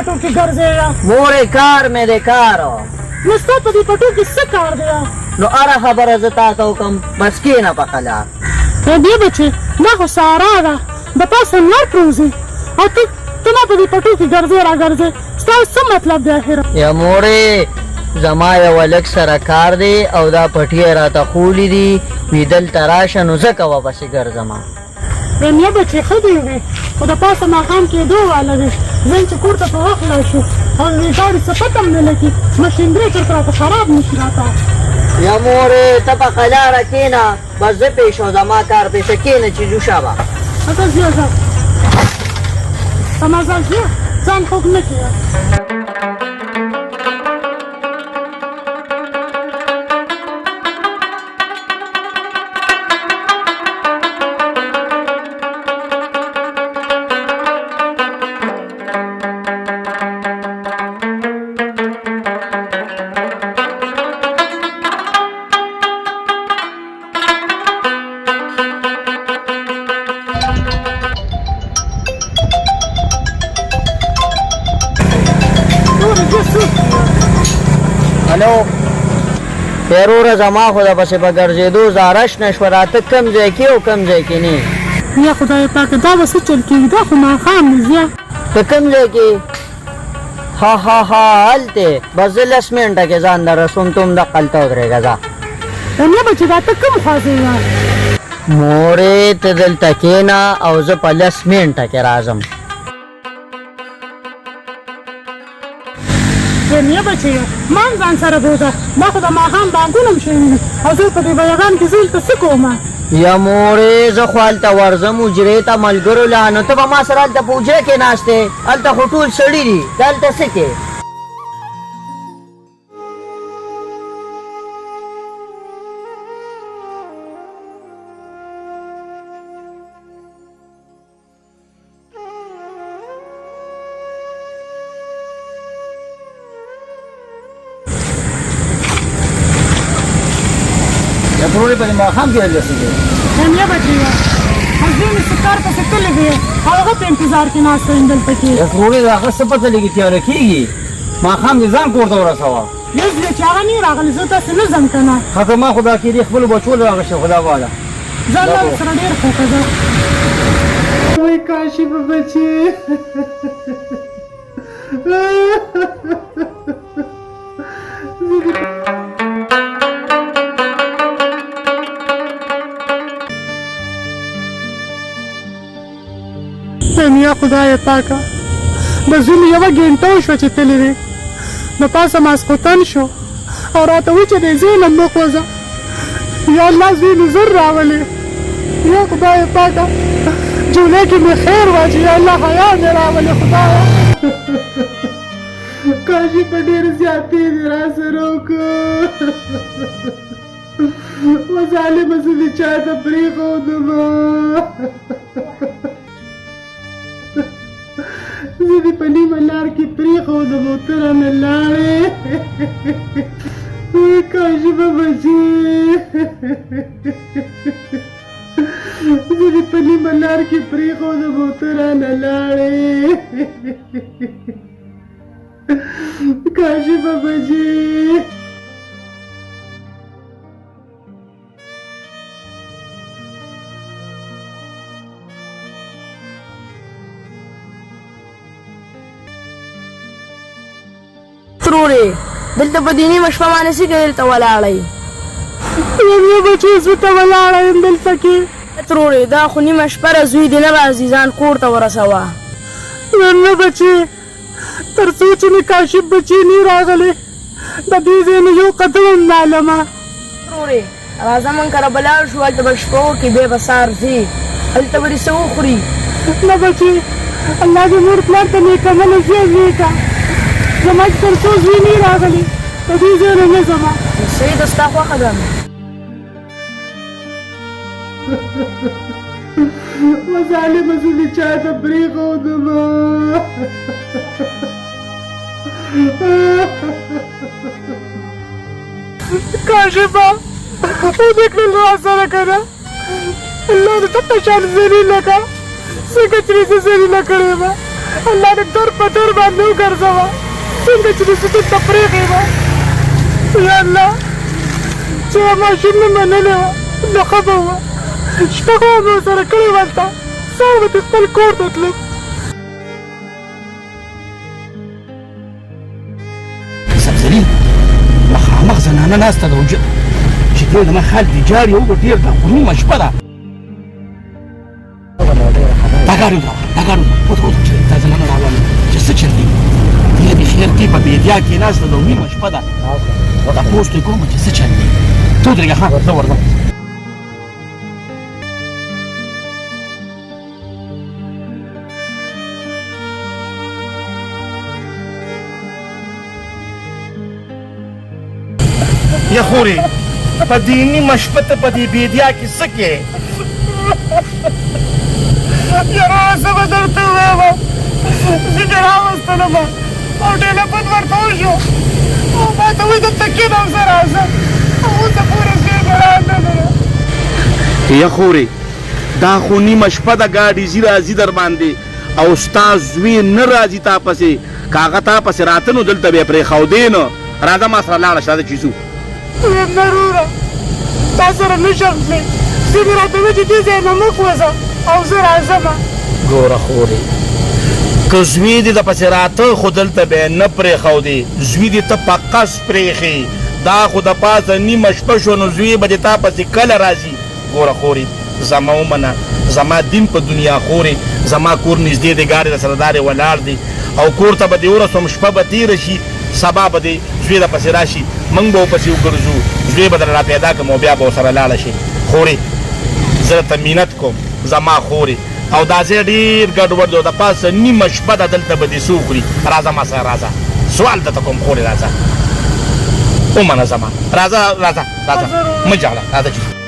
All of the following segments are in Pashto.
پټو کې ګرځېږه؟ مورې کار مې دی کار. نو ستا په دې پټو کې څه کار دی؟ نو هره خبره زه تا ته وکړم، بس کښېنه په قلار. بیا بچې دا خو سارا ده، د پاسه لمر پروزي او ته ما په دې پټو کې ګرځې را ګرځې، ستا څه مطلب دی اخره؟ یا مورې زما یوه لږ سره کار دی او دا پټي یې راته خولي دي، وي دلته راشه نو ځکه واپسې ګرځمه. بیا بچې ښه دی وې، خو د پاسه ماښام کېدو واله دی، ځم چې کور ته په وخت لاړ شو او د ګاډي څه پته هم نه لګي، مشینډرې چېرته راته خراب نه شي راته. یا مورې ته په قلاره کښېنه، بس زه پېښ شو زما کار پېښه کښېنه چې ځو شابه. ته ځه ځه په مزه ځه، ځان خوږ نه کړه. هلو وروره زما خو دپسې په ګرځېدو زارش نه شوه، راته کوم ځای کې او کوم ځای کې نه. یا خدای پاکه دا به څه چل کېږي؟ دا خو ماښام دی. ته کوم ځای کې؟ ها ها ها هلته بس زه 10 منټه کې ځان در رسوم، ته هم دقه هلته ودرېږه ځه. نه بچې دا ته کوم خوا ځې؟ مورې ته دلته کښېنه او زه په 10 منټه کې راځم. نه بچې ما هم ځان سره بوځه، دا خو د ماښام بانګونه هم شوي دي او زه په دې بیغان کې زه هلته څه کومه؟ یا مورې زه خو هلته ورځم حجرې ته ملګرو له، نو ته به ما سره هلته په حجره کې ناستې؟ هلته خو ټول سړي دي، ته هلته څه کې؟ یا پرونی په دې ماښام کې رارسېږي؟ نه بچې حضرې مې سکار پسې تللی دی او هغه په انتظار کې ناست یم دلته کې. یا پرونی د هغه څه پته لګي تیاره کېږي، ماښام دې ځان کور ته ورسوه. یس دی چې هغه نه راغلی، زه داسې نه ځم که نه. ښه که ما خو دا کېدې خپلو بچو له هغه شي خدا واله ځان لا سره ډېر خوښه ده. وای کاشي به بچې یا خدای پاکه د ځینې یوه ګنټه وشوه چې تللی دی، د پاسه ماسخوتن شو او راته وایي چې د ځای نه مخ وځه. یا الله زوی مې زر راولې، یا خدای پاکه جولې کې مې خیر واچي، یا الله حیا مې راولې خدایه. کاشي په ډېر زیاتې دې را سره وکړه، و ظالمه زه دې چا ته پرېښودمه، زه دې په نیمه لار کې پرېښودم او ته رانه لاړې. کاشي به بچې زه دې په نیمه لار کې پرېښودم او ته رانه لاړې. کاشي به بچې ترورې دلته په دې نیمه شپه باندې څه کوې دلته ولاړی؟ یو بچې زه ته ولاړه یم دلته کې. ترورې دا خو نیمه شپه ده، زوی دې نه راځي، ځان کور ته ورسوه. نه بچې تر څو چې مې کاشف بچې نه راغلی د دې ځای نه یو قدم هم نه علمه. ترورې راځه موږ کره به لاړ شو، هلته به شپه وکړي، بیا به سهار ځي، هلته به دې څه وخوري. نه بچې الله دې مور پلار ته نیکمله ژوند وکړه، زما چې تر څو زوی نه راغلی د دې ځای نه نه ځمه. صحیح ده ستا خوښه ده. و ظالمه زه دې چا ته پرېښودمه. کاشفه ودې کړل را سره که نه، الله دې ته په شان ذلیله کړه څنګه چې زه ذلیله کړې وه. الله دې در په در باندې وګرځوه څنګه چې د سټي تفریح وه یا الله چې ماشوم مې منلې وه نو ښه به وه شپه خو مې ورسره کړې وه هلته سهار به دې خپل کور ته تلم سبزلي مخامخ زنانه ناسته ده چې دوی زما خال دې جاري وګړه ډېر ده خو نیمه شپه ده دا ګاډي وته دا زنانه راولم چې څه چل دي دې د خیر کې په بیدیا کې ناسته ده نیمه شپه ده دا پوس ته کوم چې څه چل دي ته درېږه ښه زه ورځم یا خورې په دې نیمه شپه ته په دې بیدیا کې څه کې یاره څه به درته ووایم زه دې راوستلم او ټېلیفون ورته وشو او ما ته وایي دلته کېنه زه راځم اوسه پورې زه یا خورې دا خو نیمه شپه ده ګاډي ځي راځي در باندې او ستا زوی نه راځي تا پسې که هغه تا پسې راته نو دلته به یې پرېښودې نه راځه ما سره لاړه شه راځه چې ځو ضروره تا سره نشم تللی ځینې راته وایي چې دې ځای نه مه کوزه او زه راځم ګوره خورې که زوی دې د پسې راته خو دلته به یې نه پرېښودې زوی دې ته په قص پرېښې دا خو د پاسه نیمه شپه شو نو زوی به دې تا پسې کله راځي ګوره خورې زما ومنه زما دین په دنیا خورې زما کور نږدې دی ګاډي درسره دارې ولاړ دی او کور ته به دې ورسوم شپه به تېره شي سبا به دې زوی د پسې راشي موږ به ورپسې وګرځو زوی به در را پیدا کړم او بیا به ورسره لاړه شي خورې زه درته مینت کوم زما خورې او دا ځای ډېر ګډوډ دی او د پاسه نیمه شپه ده دلته به دې څه وخوري راځه ما سره راځه سوال درته کوم خورې راځه ومنه زما راځه مه جاړه راځه چې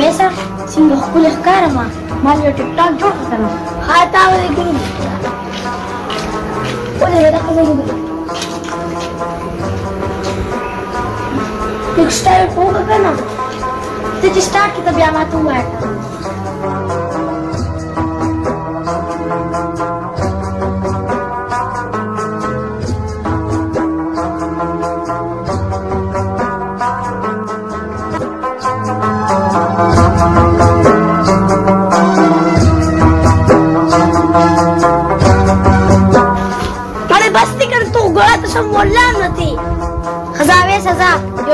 ویسا څنګه ښکلې ښکارم ما یو ټیک ټاک جوړ کړم ها تا ولې ګورم ولې دا څه دی ټیک سټایل پوهه کنه ته چې سٹارټ کې ته بیا ماته وایې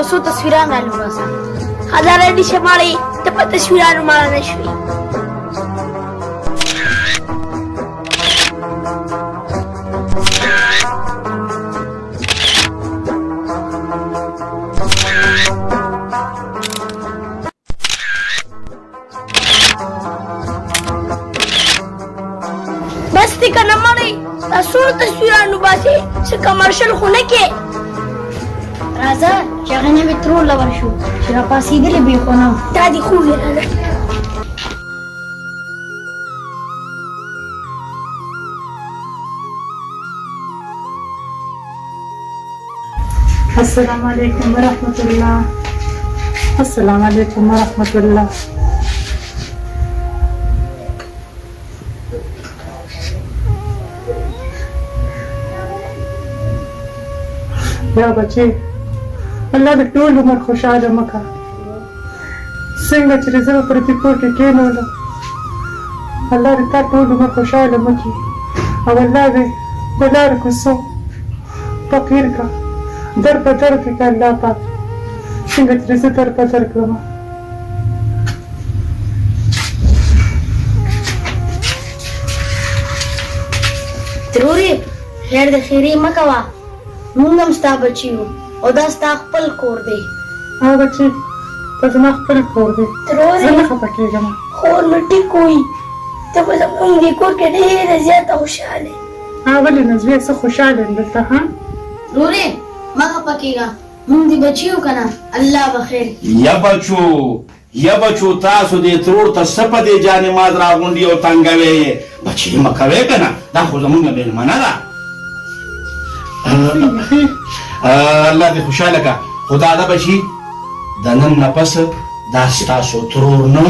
یو څو تصویران رالو باسه خدا ریډي شه ماړې ته په تصویرانو ماړه نه شوې بس دې که نه ماړې دا څومره تصویرانو باسې څه کمرشل خو نه کې راځه چې هغه نه مې ترور لور شو چې راپاڅېدلې به یې خو نه دا دې خو ویله السلام علیکم ورحمت الله السلام علیکم ورحمت الله یا بچې الله دې ټول عمر خوشحاله مکه څنګه چې زه به پر دې کور کې کېنولم الله دې تا ټول عمر خوشحاله مکړي او الله دې د لارې کوڅو فقیر کا در په در کې که الله پاک څنګه چې زه در په در کړم ترورې خیر د خیرې مه کوه مونږ هم ستا بچي یو او دا ستا خپل کور دی ها بچې دا زما خپل کور دی ترورې زه نه خفه کېږم خور مې ټیک وي ته به زموږ دې کور کې ډېره زیاته خوشحاله ها ولې نو زه څه خوشحاله یم دلته ها ترورې مه خفه کېږه مونږ دې بچي یو که نه الله به خیر یا بچو تاسو دې ترور ته څه په دې جانماز راغونډي او تنګوې یې بچې مه کوې که نه دا خو زمونږ مېلمنه ده الله دې خوشحاله که خو دا ده بچي د نن نه پس دا ستاسو ترور نه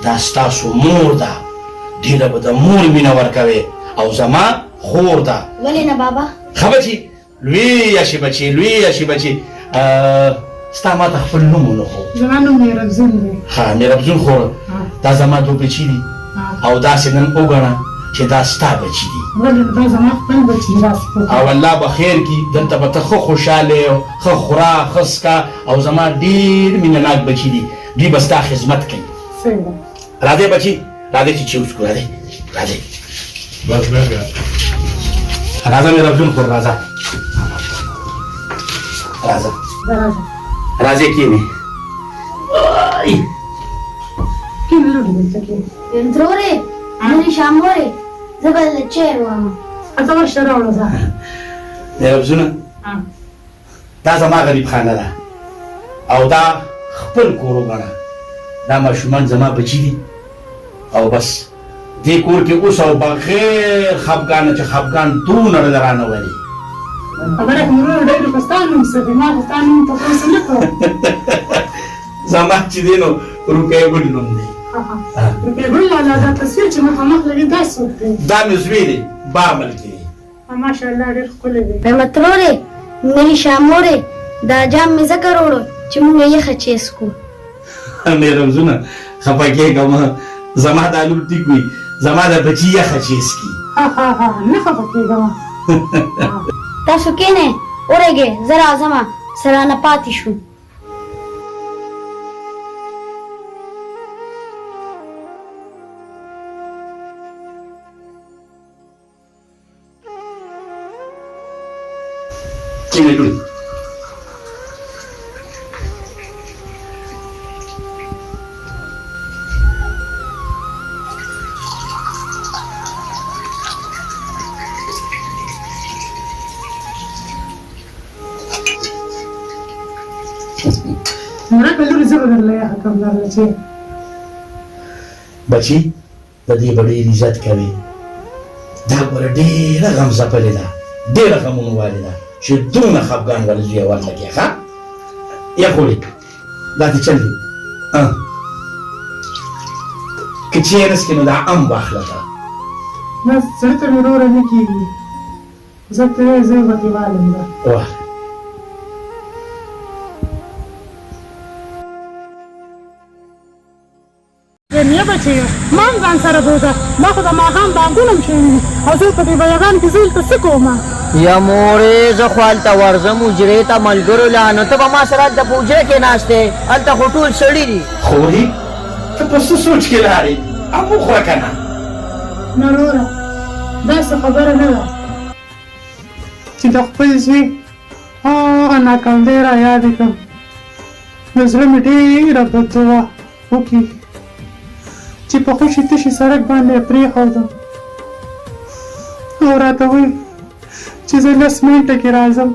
دا ستاسو مور ده ډېره به د مور مینه ورکوې او زما خور ده ولې نه بابا ښه بچي لویه شي بچي لویه شي بچي ستا ما ته خپل نوم ونښو زما نوم میربزون دی ښه میربزون خور دا زما دو بچي دي او داسې نن وګڼه چې دا ستا بچي دي ولې دا زما خپل بچي داسې او الله به خیر کړي دلته به ته ښه خوشحاله ښه خوره ښه څکه او زما ډېر مینه ناک بچي دي دوی به ستا خدمت کوي څنګه راځئ بچي راځئ چې چي وڅکو راځئ راځئ راځه میربزون خور راځه راځه راځئ کښېنئ ترورې نن شامورې زه به له چای وړم ته ورشه راوړه ځه میربزونه دا زما غریب خانه ده او دا خپل کور وګڼه دا ماشومان زما بچي دي او بس دې کور کې اوس او بغیر خفګانه چې خفګان دونه رانه ولي خبره کوم ورور ډېر په ستا نوم څه دی ما خو ستا نوم تپوس نه کوم زما چې دی نو روپۍ ګل نوم دی روپۍ ګل لالا دا تصویر چې مخامخ لګي دا څوک دی دا مې زوی دی با ملګري ماشاءالله ډېر ښکلی دی وایم ترورې نن شامورې دا جام مې ځکه راوړو چې موږ یخه چیسکو میربزونه خفه کېږم زما دا لور ټیک وي زما د بچي یخه چیسکي نه خفه کېږم تاسو کښېنئ ورېږئ زه راځمه سرانه پاتې شو کینې لورې مرکه لورې زه به درله یخه کړم درله چې بچي د دې به ډېر عزت کوي دا ګوره ډېره غمزپلې ده ډېره غمونه والې ده چې دونه خفګان ولې زویه ورلګې ښه یا خورې دا دې چل دی که چېرې څکې نو دا ام واخله ده بس زړه ته مې وروره نه کېږي زه ته زه به دې والم ده واخله نه بچیو ما هم ځان سره بوځه ما خو د ماښام بانګونه هم شوي دي او زه په دې بیګان کې زه هلته څه کومه یا مورې زه خو هلته ورځم حجرې ته ملګرو له نو ته به ما سره هلته په حجره کې ناستې هلته خو ټول سړي دي خورې ته په څه سوچ کې لاړې ام وخوره که نه نه وروره داسې خبره نه ده چې د خپل زوی هغه ناکامدی را یادې کړم نو زړه مې ډېره بددعا وکړي چې په خوشي تشي سړک باندې یې پرېښودم او راته وایي چې زه 10 منټه کې راځم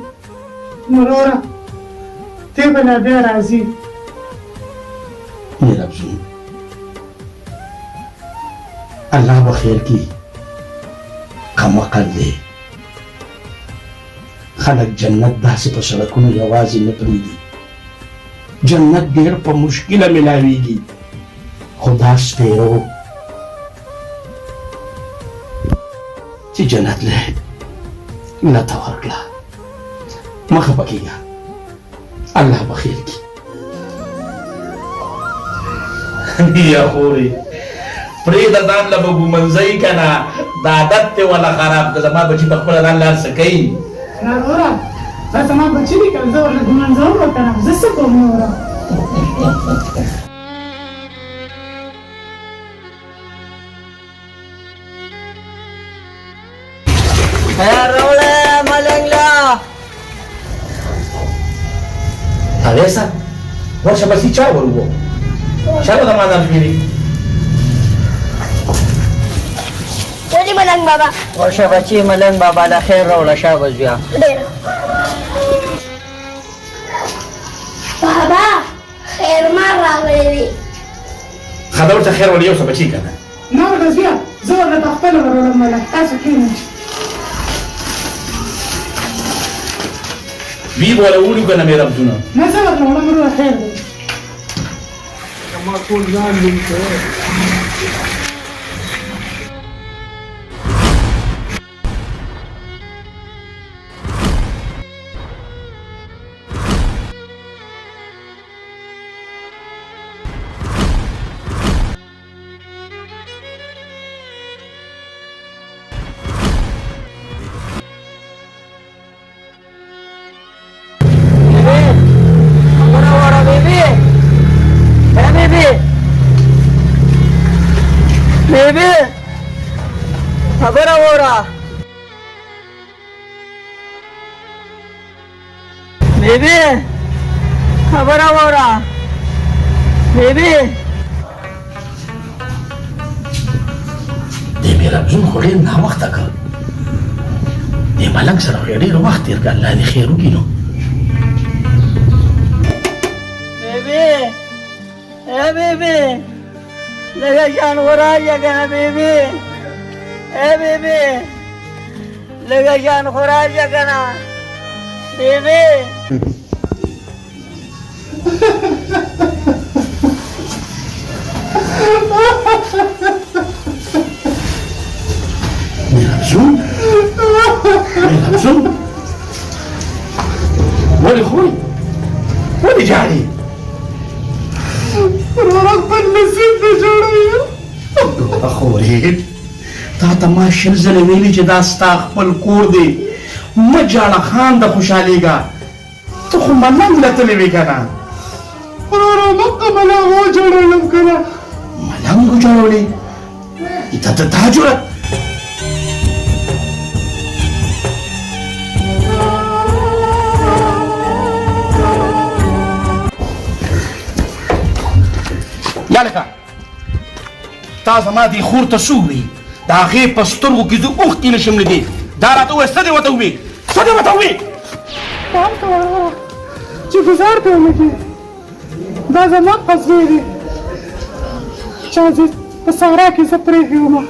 نو وروره دی به لا بیا راځي میربزون الله به خیر کړي کم عقل دی خلک جنت داسې په سړکونو یوازې نه پرېږدي جنت ډېر په مشکله میلاویږي خو دا سپېرو چې جنت له نه ته ورکړه مه خفه کېږه الله به خیر کړي یا خورې پرېږده ځان له به ګومنځئ که نه دا عادت دی ولا خراب که زما بچي په خپله ځان لار څه کوي نه وروره دا زما بچي دي که زه ورله ګمنځوم نو که نه زه څه کوم وروره خیر راوړه ملنګ له Teresa, ورشه بس چا ورو چا د ما نه پیری ولې ملنګ بابا ورشه بچي ملنګ بابا له خیر راوړه شابه زویه ډېر بابا خیر ما راغلی دی خبر ته خیر ولې یو څه بچی کنه نه ورته زویه زه ورله په خپله ورولم ملک تاسو کښېنئ وی بوله وړو کنه مې ربزونه نه زه ورله وړم وروره خیر دی ما ټول ځان لوم کړی. بیبی خبر اورا بیبی خبر اورا بیبی دې میرا زون خو ډېر ناوخته کړ. دې ملنګ سره خو یې ډېر وخت تېر کړ. الله دې خیر وکړي نو. بیبی اے بیبی لگا جان خوراجا کنا بیبی اے بیبی لگا جان خوراجا کنا بیبی میرا زون ولې خوري ولې جاړي وراره خپل نصیب ته جوړوي. خورې تا ته ما شل ځله ویلي چې دا ستا خپل کور دی. مه جاړه خان د خوشحالېږه. ته خو ملنګ لتلی وې که نه. وراره مکه ملنګ وجوړولم که نه. ملنګ وجوړولې ته د تا جرأت. یا لکه تا زما دې خور ته څه ووایي؟ د هغې په سترګو کې زه اوښکې نشم لیدې. دا راته ووایه څه دې ورته ووایي؟ څه دې ورته ووایي؟ پام کوه وراره چې ګزار پې ونه کړي. دا زما قصدې دي چې په صحرا کې زه پرېښې وم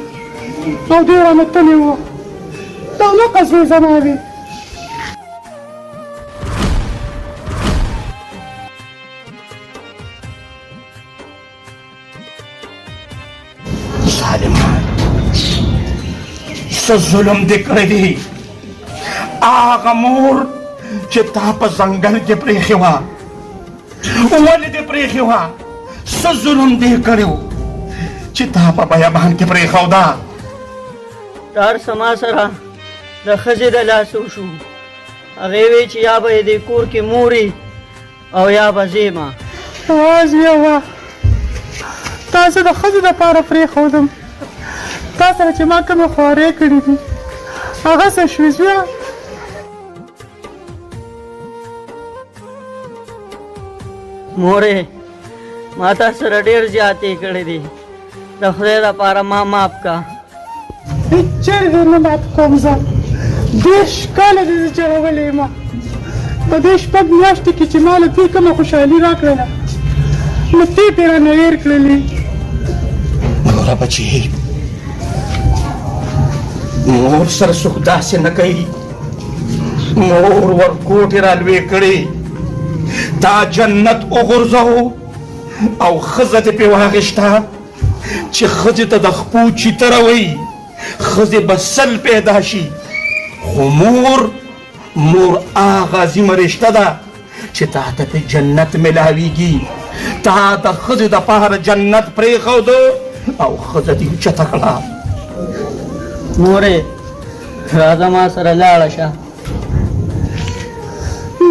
او دوی رانه تللي وو. دا نه قصدې زما دي. ظالمان څه ظلم دې کړی دی. هغه مور چې تا په ځنګل کې پرېښې وه ولې دې پرېښې وه؟ څه ظلم دې کړی و چې تا په بیابان کې پرېښوده؟ دار سما سره د ښځې د لاسه وشو. هغې وی چې یا به یې دې کور کې موري او یا به زېما. اواز یوه تاسو د ښځې دپاره پرېښودم. تا سره چې ما کومې خوارۍ کړي دي هغه څه شوي زویه. مورې ما تا سره ډېر زیاتې کړې دي. د خدای دپاره ما معاف کا. هېڅ چېرې دې نه مات کوم. زه 10 کاله دې زه چغولې یم. په دې 6 میاشتې کې چې ما له دوی کومه خوشحالي راکړله نو تې پرې رانه هېر کړلې. نوره بچې مور سره څوک داسې نه کوي. مور ورکوټې رالوې کړې دا جنت وغورځوو او ښځه دې پرې واخېسته چې ښځې ته د خپو چیتره وایي. ښځې به 100 پیدا شي خو مور هغه عظیمه رشته ده چې تا ته پې جنت میلاویږي. تا د ښځې دپاره جنت پرېښوده او ښځه دې اوچته کړه. مورې راځه ما سره لاړه شه.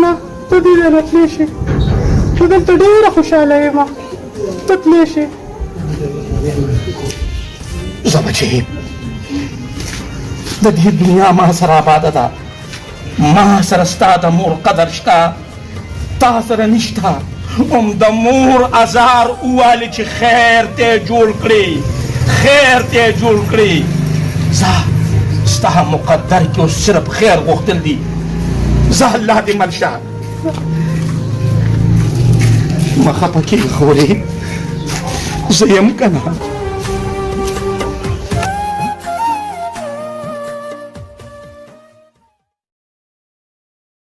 نه ته دې ځای نه تللی شې. زه دلته ډېره خوشحاله یم. ته تللی شې. زه بچې د دې دنیا ما سره آباده ده. ما سره ستا د مور قدر شته تا سره نشته. هم د مور ازار ووالې چې خیر ته جوړ کړې خیر ته جوړ کړې. زه ستا مقدر کې اوس صرف خیر غوښتل دي. زه الله دې مل شه. مه خفه کېږه خورې زه یم که نه